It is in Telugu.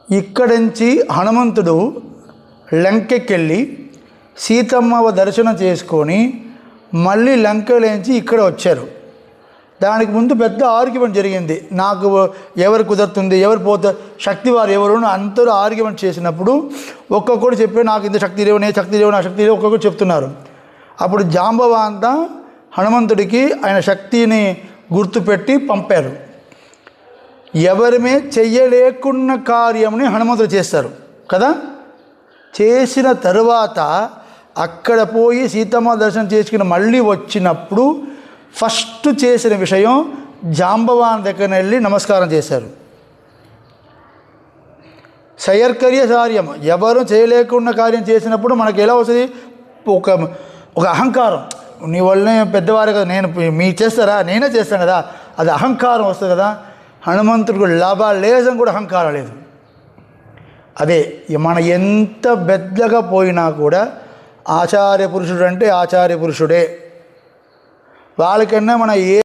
ఇక్కడి నుంచి హనుమంతుడు లంకెకెళ్ళి సీతమ్మ దర్శనం చేసుకొని మళ్ళీ లంకలోంచి ఇక్కడ వచ్చారు. దానికి ముందు పెద్ద ఆర్గ్యుమెంట్ జరిగింది. నాకు ఎవరు కుదురుతుంది, ఎవరు పోతే శక్తి వారు ఎవరు అందరూ ఆర్గ్యుమెంట్ చేసినప్పుడు ఒక్కొక్కరు చెప్పి నాకు ఇంత శక్తి లేవు, నేను శక్తి లేవు, నా శక్తి లేవు ఒక్కొక్కరు చెప్తున్నారు. అప్పుడు జాంబవంత హనుమంతుడికి ఆయన శక్తిని గుర్తుపెట్టి పంపారు. ఎవరిమే చెయ్యలేకున్న కార్యంని హనుమంతుడు చేస్తారు కదా. చేసిన తరువాత అక్కడ పోయి సీతమ్మ దర్శనం చేసుకుని మళ్ళీ వచ్చినప్పుడు ఫస్ట్ చేసిన విషయం జాంబవాన్ దగ్గర వెళ్ళి నమస్కారం చేశారు. సయర్కర్య కార్యం ఎవరు చేయలేకున్న కార్యం చేసినప్పుడు మనకి ఎలా వస్తుంది? ఒక అహంకారం, నీ వల్లనే పెద్దవారు కదా, నేను మీరు చేస్తారా, నేనే చేస్తాను కదా, అది అహంకారం వస్తుంది కదా. హనుమంతుడికి లేసం కూడా అహంకారం లేదు. అదే మన ఎంత పెద్దగా పోయినా కూడా ఆచార్య పురుషుడు అంటే ఆచార్య పురుషుడే. వాళ్ళకన్నా మన